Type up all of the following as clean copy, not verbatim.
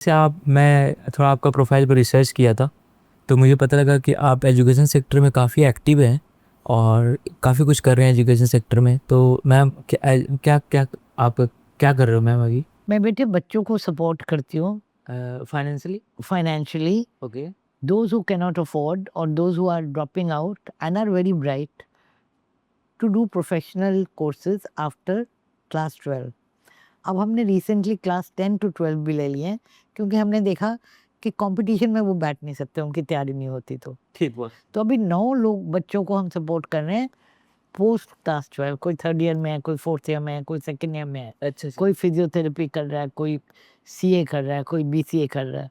से आप मैं थोड़ा आपका प्रोफाइल पर रिसर्च किया था, तो मुझे पता लगा कि आप एजुकेशन सेक्टर में काफ़ी एक्टिव हैं और काफ़ी कुछ कर रहे हैं एजुकेशन सेक्टर में। तो मैम क्या क्या आप क्या कर रहे हो मैम अभी? मैं बेटे बच्चों को सपोर्ट करती हूँ financially? Financially, okay. those who cannot afford or those who are dropping out and are very bright to do professional courses after class 12. अब हमने रिसेंटली क्लास 10 to 12 भी ले लिए हैं क्योंकि हमने देखा कि कंपटीशन में वो बैठ नहीं सकते, उनकी तैयारी नहीं होती। ठीक बस। तो अभी 9 लोग बच्चों को हम सपोर्ट कर रहे हैं पोस्ट क्लास 12। कोई थर्ड ईयर में है, कोई फोर्थ ईयर में है, कोई सेकेंड ईयर में है, अच्छा अच्छा। कोई फिजियोथेरेपी कर रहा है, कोई सीए कर रहा है, कोई बीसीए कर रहा है।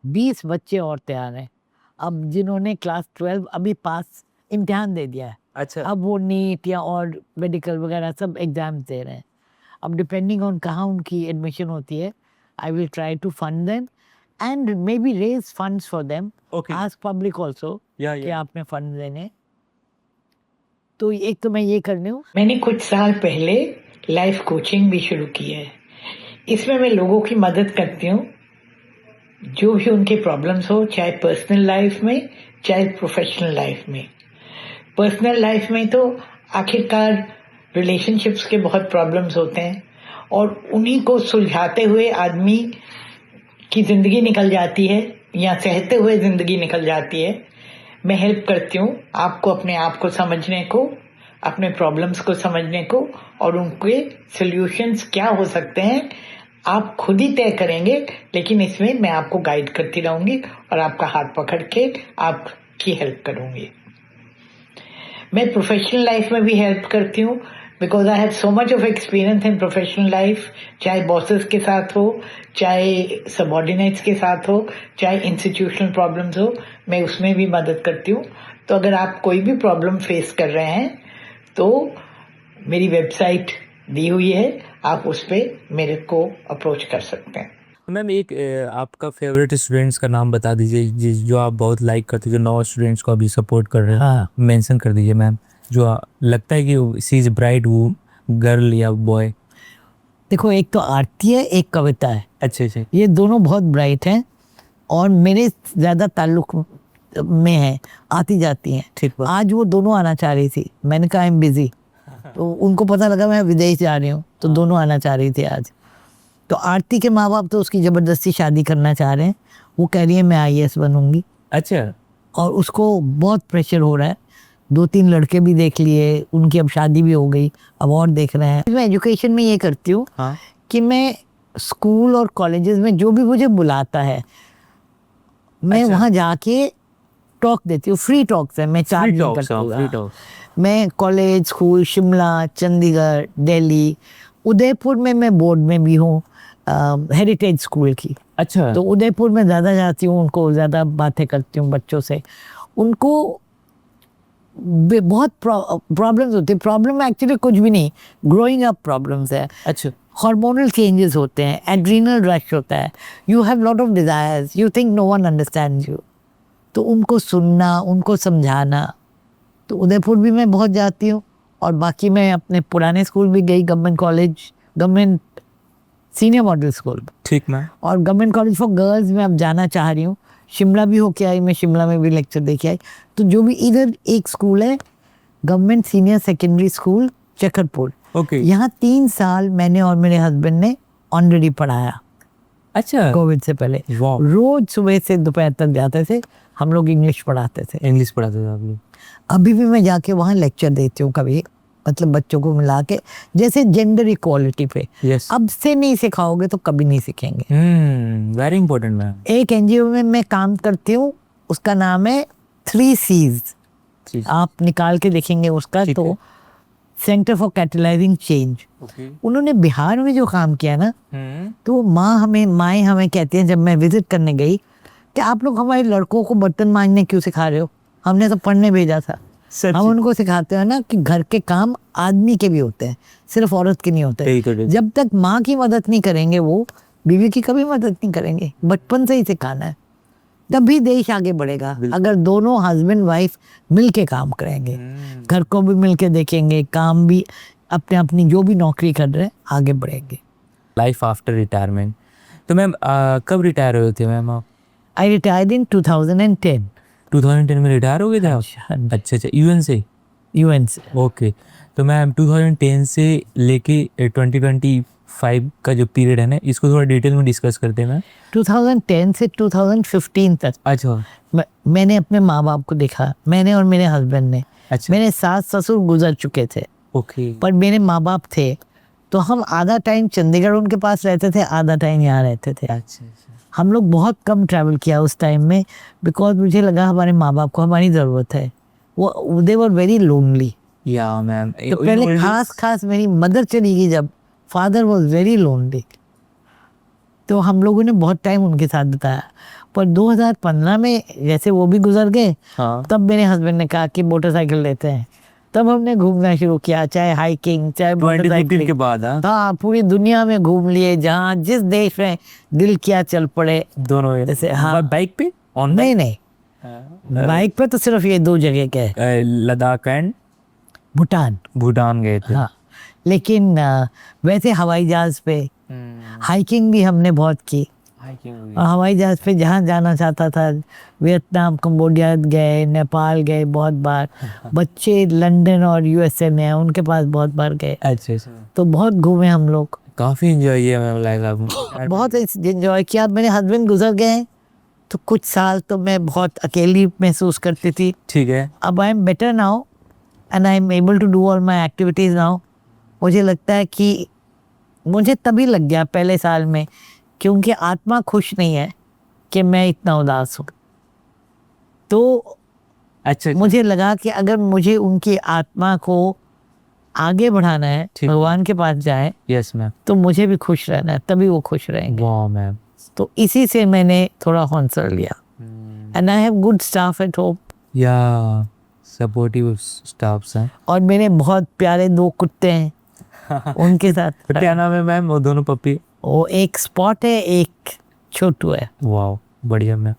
20 बच्चे और तैयार हैं अब जिन्होंने क्लास 12 अभी पास इम्तिहान दे दिया है। अच्छा। अब वो नीट या और मेडिकल वगैरह सब एग्जाम्स दे रहे हैं। अब डिपेंडिंग ऑन कहाँ उनकी एडमिशन होती है, I will try to fund them and maybe raise funds for them, okay. Ask public also या कि या आपने फंड देने। तो एक तो मैं ये कर रही हूँ। मैंने कुछ साल पहले लाइफ कोचिंग भी शुरू की है। इसमें मैं लोगों की मदद करती हूँ, जो भी उनके प्रॉब्लम्स हो, चाहे पर्सनल लाइफ में चाहे प्रोफेशनल लाइफ में। पर्सनल लाइफ में तो आखिरकार रिलेशनशिप्स के बहुत प्रॉब्लम्स होते हैं और उन्हीं को सुलझाते हुए आदमी की जिंदगी निकल जाती है या सहते हुए जिंदगी निकल जाती है। मैं हेल्प करती हूँ आपको अपने आप को समझने को, अपने प्रॉब्लम्स को समझने को, और उनके सॉल्यूशंस क्या हो सकते हैं आप खुद ही तय करेंगे, लेकिन इसमें मैं आपको गाइड करती रहूंगी और आपका हाथ पकड़ के आपकी हेल्प करूंगी। मैं प्रोफेशनल लाइफ में भी हेल्प करती हूँ because I have so much of experience in professional life, चाहे बॉसेस के साथ हो, चाहे सबॉर्डिनेट्स के साथ हो, चाहे इंस्टीट्यूशनल प्रॉब्लम्स हो, मैं उसमें भी मदद करती हूँ। तो अगर आप कोई भी प्रॉब्लम फेस कर रहे हैं तो मेरी वेबसाइट दी हुई है, आप उस पर मेरे को अप्रोच कर सकते हैं। मैम एक आपका फेवरेट स्टूडेंट्स का नाम बता दीजिए जो आप बहुत लाइक करते हो, जो 9 स्टूडेंट्स को अभी सपोर्ट कर रहे हैं। हाँ, मेंशन कर दीजिए मैम, जो लगता है कि सी इज ब्राइट, वो गर्ल या बॉय। देखो एक तो आरती है, एक कविता है। अच्छे से। ये दोनों बहुत ब्राइट हैं और मेरे ज़्यादा ताल्लुक में है, आती जाती हैं। ठीक बात। आज वो दोनों आना चाह रही थी, मैंने कहा आई एम बिजी, तो उनको पता लगा मैं विदेश जा रही हूँ, तो दोनों आना चाह रही थी आज। तो आरती के माँ बाप तो उसकी ज़बरदस्ती शादी करना चाह रहे हैं, वो कह रही है मैं आईएएस बनूंगी। अच्छा। और उसको बहुत प्रेशर हो रहा है, 2-3 लड़के भी देख लिए, उनकी अब शादी भी हो गई, अब और देख रहे हैं। मैं एजुकेशन में ये करती हूँ हाँ। कि मैं स्कूल और कॉलेजेस में जो भी मुझे बुलाता है, मैं अच्छा। वहाँ जाके टॉक देती हूँ। फ्री टॉक्स है, मैं चार्ज नहीं करती हूँ। Free talk. मैं कॉलेज, स्कूल, शिमला, चंडीगढ़, दिल्ली, उदयपुर में मैं बोर्ड में भी हूँ, हेरिटेज स्कूल की। अच्छा। तो उदयपुर में ज़्यादा जाती हूँ, उनको ज़्यादा बातें करती हूँ बच्चों से। उनको बहुत प्रॉब्लम्स होती है। प्रॉब्लम एक्चुअली कुछ भी नहीं, ग्रोइंग अप प्रॉब्लम्स है। अच्छा। हार्मोनल चेंजेस होते हैं, एड्रीनल रश होता है, you have lot of desires, you think no one understands you. तो उनको सुनना, उनको समझाना। तो उदयपुर भी मैं बहुत जाती हूँ और बाकी मैं अपने पुराने स्कूल भी गई, government college, government senior model school ठीक मैम। और गवर्नमेंट कॉलेज फॉर गर्ल्स में अब जाना चाह रही हूँ। शिमला भी होके आई, मैं शिमला में भी लेक्चर दे के आई। तो जो भी इधर एक स्कूल है, government senior secondary school Chakarpur, okay. यहाँ 3 साल मैंने और मेरे हस्बैंड ने ऑनरेडी पढ़ाया। अच्छा। कोविड से पहले वाह। रोज सुबह से दोपहर तक जाते थे हम लोग, इंग्लिश पढ़ाते थे। इंग्लिश पढ़ाते थे आप लोग? अभी भी मैं जाके वहाँ लेक्चर देती हूँ कभी, मतलब बच्चों को मिला के, जैसे जेंडर इक्वालिटी पे। यस। अब से नहीं सिखाओगे तो कभी नहीं सीखेंगे। Very important ma'am. एक एनजीओ में मैं काम करती हूँ, उसका नाम है 3 C's। आप निकाल के देखेंगे उसका, तो सेंटर फॉर कैटलाइजिंग चेंज। उन्होंने बिहार में जो काम किया ना, तो माएँ हमें कहती हैं जब मैं विजिट करने गई कि आप लोग हमारे लड़कों को बर्तन मांजने क्यों सिखा रहे हो, हमने तो पढ़ने भेजा था। हम उनको सिखाते हैं ना कि घर के काम आदमी के भी होते हैं, सिर्फ औरत के नहीं होते। जब तक माँ की मदद नहीं करेंगे वो बीवी की कभी मदद नहीं करेंगे, बचपन से ही सिखाना है, तभी देश आगे बढ़ेगा। अगर दोनों हस्बैंड वाइफ मिलके काम करेंगे, घर को भी मिलके देखेंगे, काम भी अपने अपनी जो भी नौकरी कर रहे हैं, आगे बढ़ेंगे। लाइफ आफ्टर रिटायरमेंट, तो मैम कब रिटायर हुए थे मैम आप? आई रिटायर्ड इन 2010 2010 में रिटायर हो गए थे आप? अच्छा अच्छा, यूएन से? यूएन से। ओके। तो मैम 2010 से लेके 2025 का जो पीरियड है ना, इसको थोड़ा डिटेल में डिस्कस करते हैं मैम। 2010 से 2015 तक अच्छा मैंने अपने माँ बाप को देखा, मैंने और मेरे हस्बैंड ने। अच्छा। मेरे सास ससुर गुजर चुके थे, ओके। पर मेरे माँ बाप थे, तो हम आधा टाइम चंडीगढ़ उनके पास रहते थे, आधा टाइम यहाँ रहते थे। अच्छा अच्छा। हम लोग बहुत कम ट्रैवल किया उस टाइम में, बिकॉज मुझे लगा हमारे माँ बाप को हमारी ज़रूरत है। वो दे वर वेरी लोनली। या मैम, तो पहले खास मेरी मदर चली गई जब, फादर वॉज वेरी लोनली, तो हम लोगों ने बहुत टाइम उनके साथ बिताया। पर 2015 में जैसे वो भी गुजर गए, हाँ। तब मेरे हस्बैंड ने कहा कि मोटरसाइकिल लेते हैं, तब हमने घूमना शुरू किया, चाहे हाइकिंग चाहे 2015 मोटरसाइकिल के बाद? हाँ, पूरी दुनिया में घूम लिए, जहाँ जिस देश में दिल किया चल पड़े। दोनों जैसे हाँ, बाइक पे? ऑन नहीं नहीं, बाइक पे तो सिर्फ ये 2 जगह गए, लद्दाख एंड भूटान। भूटान गए थे। हाँ, लेकिन वैसे हवाई जहाज पे हाइकिंग भी हमने बहुत की। और हवाई जहाज पे जहाँ जाना चाहता था, वियतनाम, कंबोडिया गए, नेपाल गए बहुत बार। बच्चे लंदन और यूएसए में हैं, उनके पास बहुत बार गए। अच्छा अच्छा। तो बहुत घूमे हम लोग, काफी एंजॉय किया मैम लाइक आप? बहुत एंजॉय किया। मेरे हस्बैंड गुजर गए तो कुछ साल तो मैं बहुत अकेली महसूस करती थी। ठीक है। अब I am better now and I am able to do all my activities now. मुझे लगता है कि मुझे तभी लग गया पहले साल में, क्योंकि आत्मा खुश नहीं है कि मैं इतना उदास हूँ। तो अच्छा मुझे लगा कि अगर मुझे उनकी आत्मा को आगे बढ़ाना है, भगवान के पास जाए, यस मैम, तो मुझे भी खुश रहना है, तभी वो खुश रहेंगे। वाह मैम। तो इसी से मैंने थोड़ा हौसला लिया। And I have good staff at home. या सपोर्टिव स्टाफ्स हैं। और मेरे बहुत प्यारे 2 कुत्ते हैं उनके साथ। क्या नाम है मैम वो दोनों पपी? वो एक स्पॉट है, एक छोटू है। वाह बढ़िया मैम।